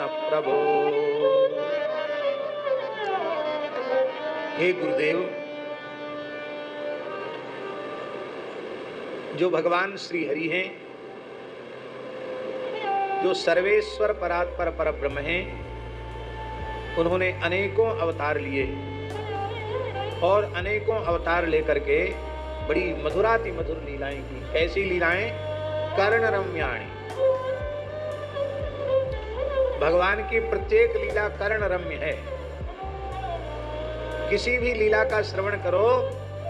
प्रभो। हे गुरुदेव, जो भगवान श्री हरि हैं, जो सर्वेश्वर परात्पर पर ब्रह्म हैं, उन्होंने अनेकों अवतार लिए और अनेकों अवतार लेकर के बड़ी मधुराति मधुर लीलाएं की। कैसी लीलाएं? कर्ण रम्याणी। भगवान की प्रत्येक लीला कर्ण रम्य है। किसी भी लीला का श्रवण करो,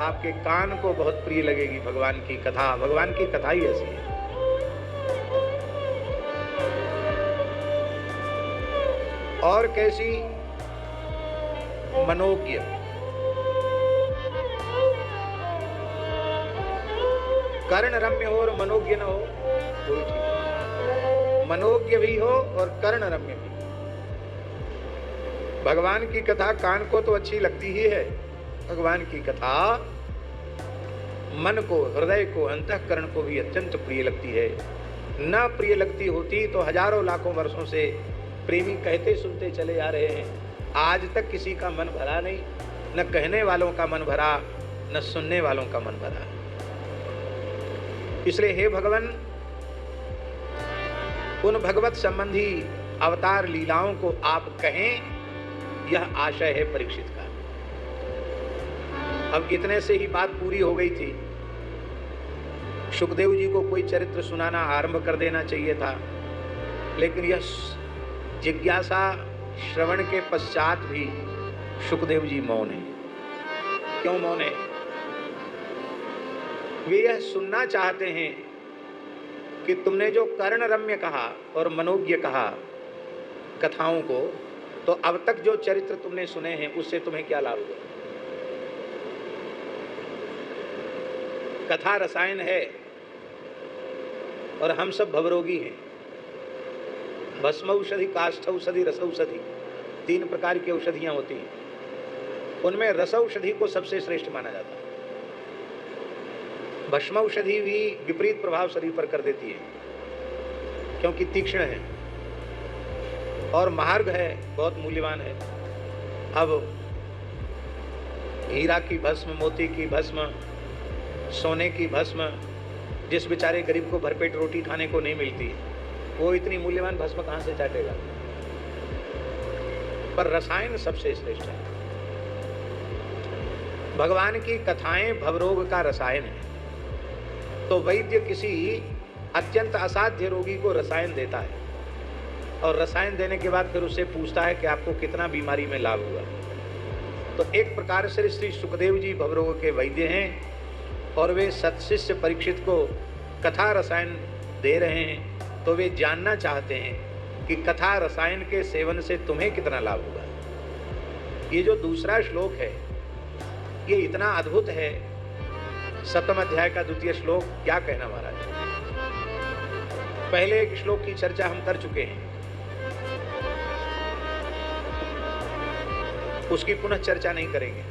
आपके कान को बहुत प्रिय लगेगी। भगवान की कथा, भगवान की कथा ही ऐसी है। और कैसी? मनोज्ञ। कर्ण रम्य हो और मनोज्ञ न हो, कोई ठीक नहीं। मनोज्ञ भी हो और कर्ण रम्य भी। भगवान की कथा कान को तो अच्छी लगती ही है। भगवान की कथा मन को, हृदय को, अंतःकरण को भी अत्यंत प्रिय लगती है। न प्रिय लगती होती तो हजारों लाखों वर्षों से प्रेमी कहते सुनते चले जा रहे हैं। आज तक किसी का मन भरा नहीं, न कहने वालों का मन भरा, न सुनने वालों का मन भरा। इसलिए हे भगवान, उन भगवत संबंधी अवतार लीलाओं को आप कहें, यह आशय है परीक्षित का। अब इतने से ही बात पूरी हो गई थी। सुखदेव जी को कोई चरित्र सुनाना आरंभ कर देना चाहिए था, लेकिन यह जिज्ञासा श्रवण के पश्चात भी सुखदेव जी मौन है। क्यों मौन है? वे यह सुनना चाहते हैं कि तुमने जो कर्ण रम्य कहा और मनोज्ञ कहा कथाओं को, तो अब तक जो चरित्र तुमने सुने हैं उससे तुम्हें क्या लाभ हुआ? कथा रसायन है और हम सब भवरोगी हैं। भस्म औषधि, काष्ठ औषधि, रस औषधि, 3 प्रकार की औषधियां होती हैं। उनमें रस औषधि को सबसे श्रेष्ठ माना जाता है। भस्म औषधि भी विपरीत प्रभाव शरीर पर कर देती है, क्योंकि तीक्ष्ण है और मार्ग है, बहुत मूल्यवान है। अब हीरा की भस्म, मोती की भस्म, सोने की भस्म, जिस बेचारे गरीब को भरपेट रोटी खाने को नहीं मिलती, वो इतनी मूल्यवान भस्म कहां से चाटेगा? पर रसायन सबसे श्रेष्ठ है। भगवान की कथाएं भवरोग का रसायन है। तो वैद्य किसी अत्यंत असाध्य रोगी को रसायन देता है और रसायन देने के बाद फिर उससे पूछता है कि आपको कितना बीमारी में लाभ हुआ। तो एक प्रकार से श्री सुखदेव जी भवरोग के वैद्य हैं और वे सत्शिष्य परीक्षित को कथा रसायन दे रहे हैं। तो वे जानना चाहते हैं कि कथा रसायन के सेवन से तुम्हें कितना लाभ हुआ। ये जो दूसरा श्लोक है, ये इतना अद्भुत है। 7वें अध्याय का 2वां श्लोक। क्या कहना महाराज? पहले एक श्लोक की चर्चा हम कर चुके हैं, उसकी पुनः चर्चा नहीं करेंगे।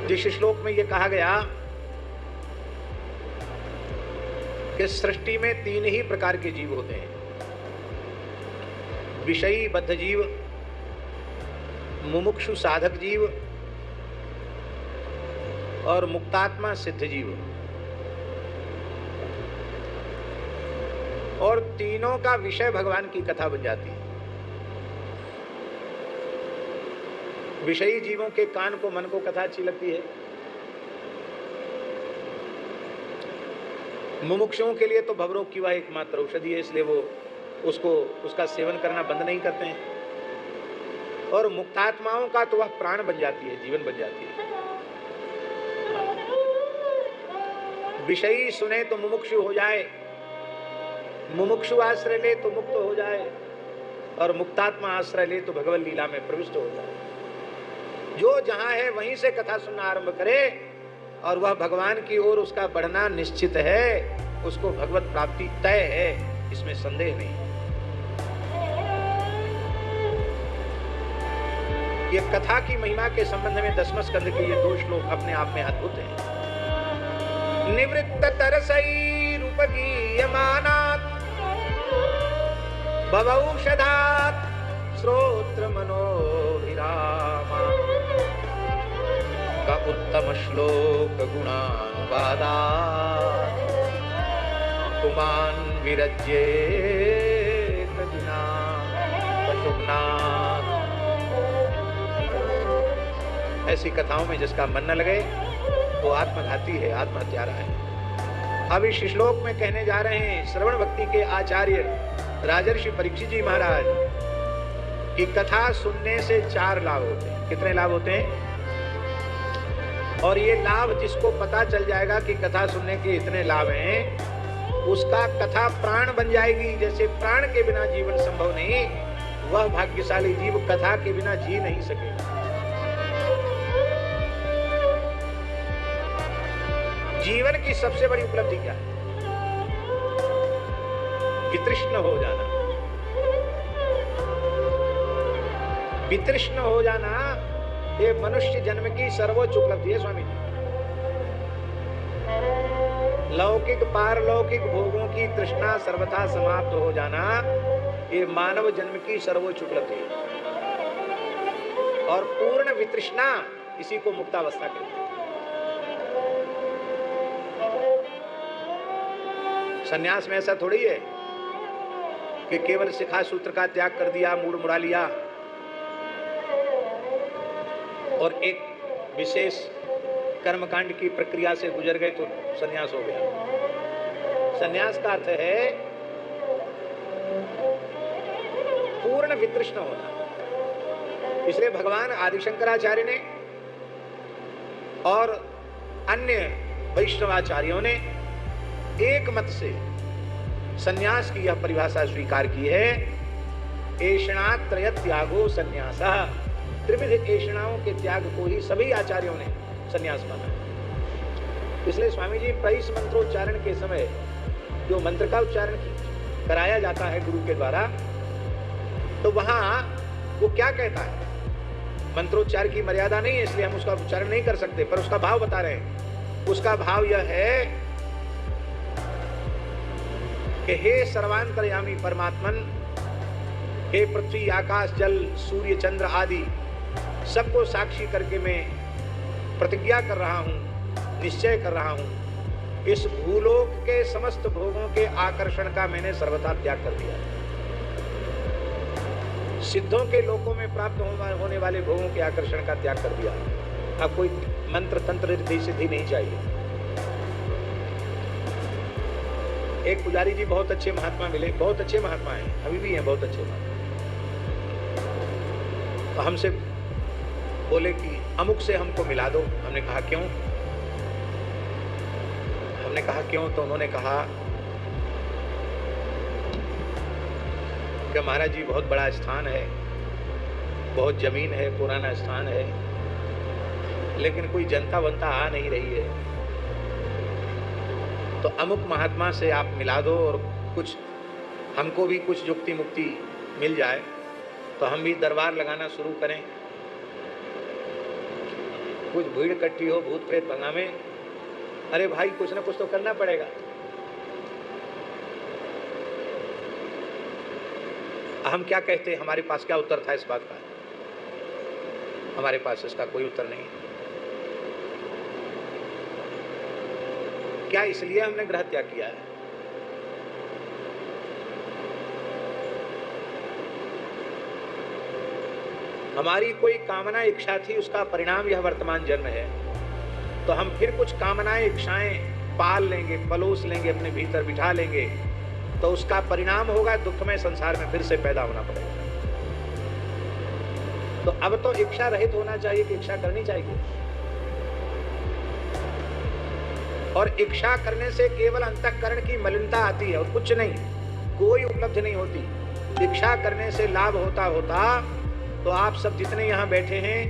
जिस श्लोक में यह कहा गया कि सृष्टि में 3 ही प्रकार के जीव होते हैं: विषयी बद्ध जीव, मुमुक्षु साधक जीव और मुक्तात्मा सिद्ध जीव। और तीनों का विषय भगवान की कथा बन जाती है। विषयी जीवों के कान को, मन को कथा अच्छी लगती है। मुमुक्षुओं के लिए तो भवरोग की वह एकमात्र औषधि है, इसलिए वो उसका सेवन करना बंद नहीं करते हैं। और मुक्तात्माओं का तो वह प्राण बन जाती है, जीवन बन जाती है। विषयी सुने तो मुमुक्षु हो जाए, मुमुक्षु आश्रय ले तो मुक्त हो जाए, और मुक्तात्मा आश्रय ले तो भगवत लीला में प्रविष्ट हो जाए। जो जहां है वहीं से कथा सुनना आरंभ करे और वह भगवान की ओर उसका बढ़ना निश्चित है, उसको भगवत प्राप्ति तय है, इसमें संदेह नहीं। ये कथा की महिमा के संबंध में 10वें स्कंद के ये 2 श्लोक अपने आप में अद्भुत हैं। निवृत्त तरसई रूपगीयमानात् भवौषधात् श्रोत्र मनोभिरामा का उत्तम श्लोक गुणानुवादात् पुमान् विरज्येत विना पशुपनात्। ऐसी कथाओं में जिसका मन न लगे वो आत्मघाती है, आत्महत्यारा है। अब इस श्लोक में कहने जा रहे हैं श्रवण भक्ति के आचार्य राजर्षि परीक्षित जी महाराज की कथा सुनने से 4 लाभ होते हैं। कितने लाभ होते हैं? और ये लाभ जिसको पता चल जाएगा कि कथा सुनने के इतने लाभ हैं, उसका कथा प्राण बन जाएगी। जैसे प्राण के बिना जीवन संभव नहीं, वह भाग्यशाली जीव कथा के बिना जी नहीं सकेगा। जीवन की सबसे बड़ी उपलब्धि क्या है? वितृष्ण हो जाना। वितृष्ण हो जाना ये मनुष्य जन्म की सर्वोच्च उपलब्धि है स्वामी जी। लौकिक पारलौकिक भोगों की तृष्णा सर्वथा समाप्त हो जाना ये मानव जन्म की सर्वोच्च उपलब्धि है। और पूर्ण वितृष्णा इसी को मुक्तावस्था कहते हैं। सन्यास में ऐसा थोड़ी है कि केवल शिखा सूत्र का त्याग कर दिया, मूड मुड़ा लिया और एक विशेष कर्मकांड की प्रक्रिया से गुजर गए तो सन्यास हो गया। सन्यास का अर्थ है पूर्ण वितृष्ण होना। इसलिए भगवान आदिशंकराचार्य ने और अन्य वैष्णवाचार्यों ने एक मत से सन्यास की यह परिभाषा स्वीकार की है, एषणात्रय त्यागो सन्यासः। त्रिविध एषणाओं के त्याग को ही सभी आचार्यों ने सन्यास माना। इसलिए स्वामी जी प्रईस मंत्रोच्चारण के समय जो मंत्र का उच्चारण कराया जाता है गुरु के द्वारा, तो वहां वो क्या कहता है? मंत्रोच्चार की मर्यादा नहीं है इसलिए हम उसका उच्चारण नहीं कर सकते, पर उसका भाव बता रहे हैं। उसका भाव यह है कि हे सर्वांतर्यामी परमात्मन, हे पृथ्वी आकाश जल सूर्य चंद्र आदि सबको साक्षी करके मैं प्रतिज्ञा कर रहा हूं, निश्चय कर रहा हूं, इस भूलोक के समस्त भोगों के आकर्षण का मैंने सर्वथा त्याग कर दिया। सिद्धों के लोकों में प्राप्त होने वाले भोगों के आकर्षण का त्याग कर दिया। अब कोई मंत्र तंत्र रिद्धि सिद्धि नहीं चाहिए। एक पुजारी जी बहुत अच्छे महात्मा मिले, बहुत अच्छे महात्मा हैं, अभी भी हैं बहुत अच्छे महात्मा। तो हमसे बोले कि अमुक से हमको मिला दो। हमने कहा क्यों? हमने कहा क्यों? तो उन्होंने कहा कि महाराज जी बहुत बड़ा स्थान है, बहुत जमीन है, पुराना स्थान है, लेकिन कोई जनता वंता आ नहीं रही है, तो अमुक महात्मा से आप मिला दो और कुछ हमको भी कुछ युक्ति मुक्ति मिल जाए तो हम भी दरबार लगाना शुरू करें, कुछ भीड़ इकट्ठी हो, भूत प्रेत भगावे। अरे भाई कुछ ना कुछ तो करना पड़ेगा। हम क्या कहते हैं? हमारे पास क्या उत्तर था इस बात का? हमारे पास इसका कोई उत्तर नहीं। क्या इसलिए हमने ग्रह त्याग किया है? हमारी कोई कामना इच्छा थी, उसका परिणाम यह वर्तमान जन्म है, तो हम फिर कुछ कामनाएं इच्छाएं पाल लेंगे, पलोस लेंगे, अपने भीतर बिठा लेंगे, तो उसका परिणाम होगा दुखमय संसार में फिर से पैदा होना पड़ेगा। तो अब तो इच्छा रहित होना चाहिए कि इच्छा करनी चाहिए। और इच्छा करने से केवल अंतःकरण की मलिनता आती है और कुछ नहीं, कोई उपलब्धि नहीं होती। इच्छा करने से लाभ होता तो आप सब जितने यहां बैठे हैं,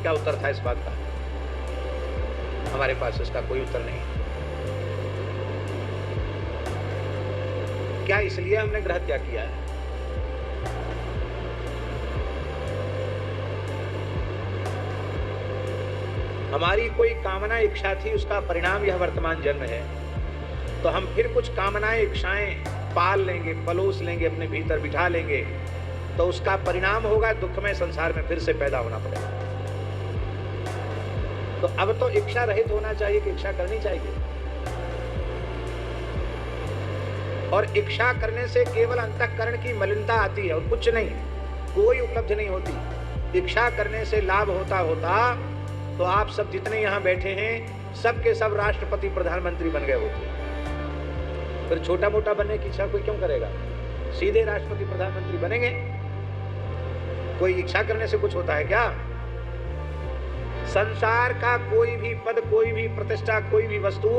क्या उत्तर था इस बात का? हमारे पास इसका कोई उत्तर नहीं। क्या इसलिए हमने ग्रह त्याग किया है? हमारी कोई कामना इच्छा थी, उसका परिणाम यह वर्तमान जन्म है, तो हम फिर कुछ कामनाएं इच्छाएं पाल लेंगे, पलोस लेंगे, अपने भीतर बिठा लेंगे, तो उसका परिणाम होगा दुखमय संसार में फिर से पैदा होना पड़ेगा। तो अब तो इच्छा रहित होना चाहिए कि इच्छा करनी चाहिए, और इच्छा करने से केवल अंतःकरण की मलिनता आती है और कुछ नहीं, कोई उपलब्धि नहीं होती। इच्छा करने से लाभ होता तो आप सब जितने यहाँ बैठे हैं सबके सब राष्ट्रपति प्रधानमंत्री बन गए होते। फिर छोटा मोटा बनने की इच्छा कोई क्यों करेगा? सीधे राष्ट्रपति प्रधानमंत्री बनेंगे। कोई इच्छा करने से कुछ होता है क्या? संसार का कोई भी पद, कोई भी प्रतिष्ठा, कोई भी वस्तु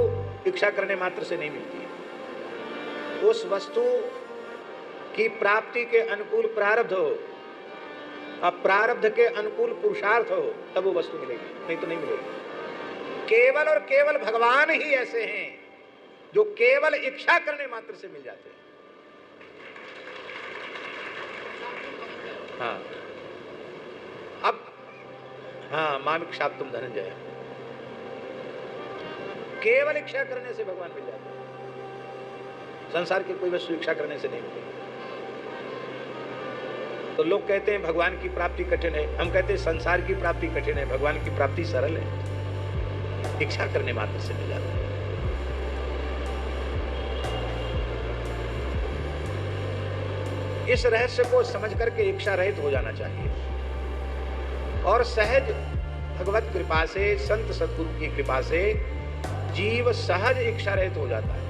इच्छा करने मात्र से नहीं मिलती। उस वस्तु की प्राप्ति के अनुकूल प्रारब्ध हो, अब प्रारब्ध के अनुकूल पुरुषार्थ हो, तब वो वस्तु मिलेगी, नहीं तो नहीं मिलेगी। केवल और केवल भगवान ही ऐसे हैं जो केवल इच्छा करने मात्र से मिल जाते हैं। हाँ, अब हाँ, मामिक्षाप तुम धनंजय, केवल इच्छा करने से भगवान मिल जाते हैं। संसार की कोई वस्तु इच्छा करने से नहीं मिलेगी। तो लोग कहते हैं भगवान की प्राप्ति कठिन है, हम कहते हैं संसार की प्राप्ति कठिन है, भगवान की प्राप्ति सरल है, इच्छा करने मात्र से मिल जाता है। इस रहस्य को समझ करके इच्छा रहित हो जाना चाहिए, और सहज भगवत कृपा से, संत सद्गुरु की कृपा से जीव सहज इच्छा रहित हो जाता है।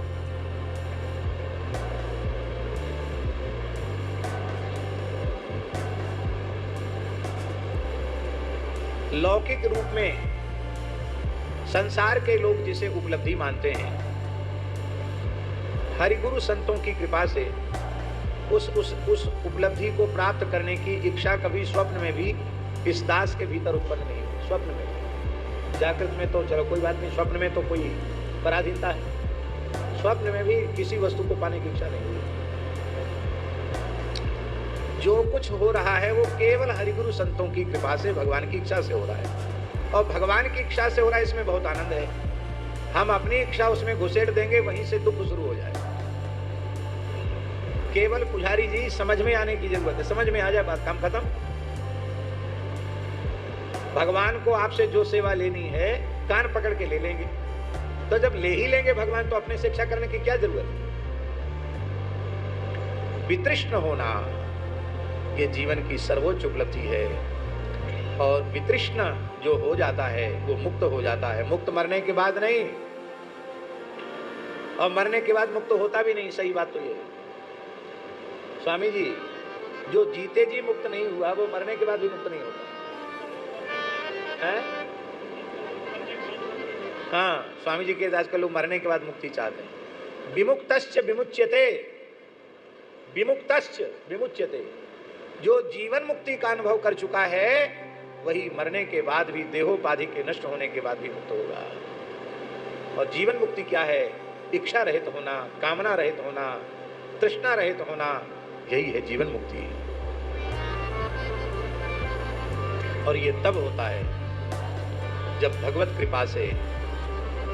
लौकिक रूप में संसार के लोग जिसे उपलब्धि मानते हैं, हरिगुरु संतों की कृपा से उस उपलब्धि को प्राप्त करने की इच्छा कभी स्वप्न में भी इस दास के भीतर उत्पन्न नहीं हुई। स्वप्न में, जागृत में तो चलो कोई बात नहीं, स्वप्न में तो कोई पराधीनता है, स्वप्न में भी किसी वस्तु को पाने की इच्छा नहीं हुई। जो कुछ हो रहा है वो केवल हरिगुरु संतों की कृपा से, भगवान की इच्छा से हो रहा है, और भगवान की इच्छा से हो रहा है, इसमें बहुत आनंद है। हम अपनी इच्छा उसमें घुसेड़ देंगे, वहीं से दुख शुरू हो जाएगा। केवल पुजारी जी समझ में आने की जरूरत है, समझ में आ जाए बात, काम खत्म। भगवान को आपसे जो सेवा लेनी है कान पकड़ के ले लेंगे, तो जब ले ही लेंगे भगवान तो अपने से इच्छा करने की क्या जरूरत है? वितृष्ण होना ये जीवन की सर्वोच्च उपलब्धि है, और वितृष्ण जो हो जाता है वो मुक्त हो जाता है। मुक्त मरने के बाद नहीं, और मरने के बाद मुक्त होता भी नहीं, सही बात तो ये है स्वामी जी, जो जीते जी मुक्त नहीं हुआ वो मरने के बाद भी मुक्त नहीं होता है? हाँ, स्वामी जी के आजकल लोग मरने के बाद मुक्ति चाहते हैं। विमुक्तश्च विमुच्यते, विमुक्तश्च विमुच्यते, जो जीवन मुक्ति का अनुभव कर चुका है वही मरने के बाद भी, देहोपाधि के नष्ट होने के बाद भी मुक्त होगा। और जीवन मुक्ति क्या है? इच्छा रहित होना, कामना रहित होना, तृष्णा रहित होना, यही है जीवन मुक्ति। और ये तब होता है जब भगवत कृपा से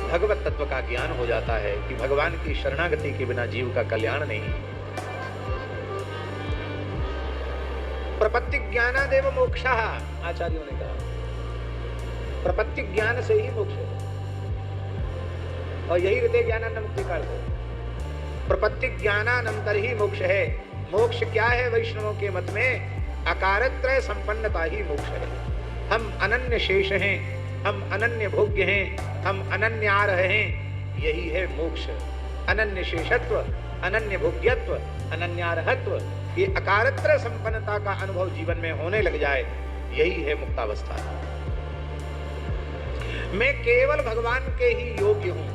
भगवत तत्व का ज्ञान हो जाता है कि भगवान की शरणागति के बिना जीव का कल्याण नहीं। प्रपत्ति ज्ञानादेव मोक्षः, आचार्यों ने कहा प्रपत्ति ज्ञान से ही मोक्ष है, और यही हृदय ज्ञानानंद मुक्ति का अर्थ है। प्रपत्ति ज्ञानानंतर ही मोक्ष है। मोक्ष क्या है वैष्णवों के मत में? अकारत्रय संपन्नता ही मोक्ष है। हम अनन्य शेष हैं, हम अनन्य भोग्य हैं, हम अनन्यार्ह हैं, यही है मोक्ष। अनन्य शेषत्व, अनन्य भोग्यत्व, अनन्यार्हत्व, ये अकारत्रय संपन्नता का अनुभव जीवन में होने लग जाए, यही है मुक्तावस्था। मैं केवल भगवान के ही योग्य हूं,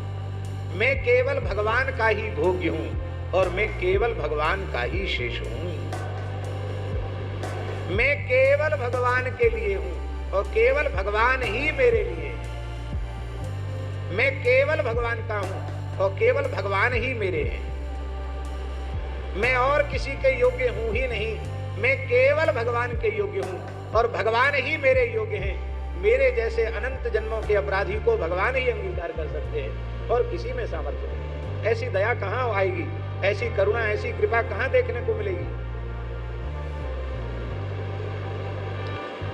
मैं केवल भगवान का ही भोग्य हूं, और मैं केवल भगवान का ही शेष हूं। मैं केवल भगवान के लिए हूं, और केवल भगवान ही मेरे लिए। मैं केवल भगवान का हूं, और केवल भगवान ही मेरे हैं। मैं और किसी के योग्य हूं ही नहीं, मैं केवल भगवान के योग्य हूं, और भगवान ही मेरे योग्य हैं। मेरे जैसे अनंत जन्मों के अपराधी को भगवान ही अंगीकार कर सकते हैं। और किसी में सामर्थ्य नहीं। ऐसी दया कहाँ आएगी, ऐसी करुणा, ऐसी कृपा कहाँ देखने को मिलेगी?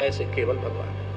ऐसे केवल भगवान।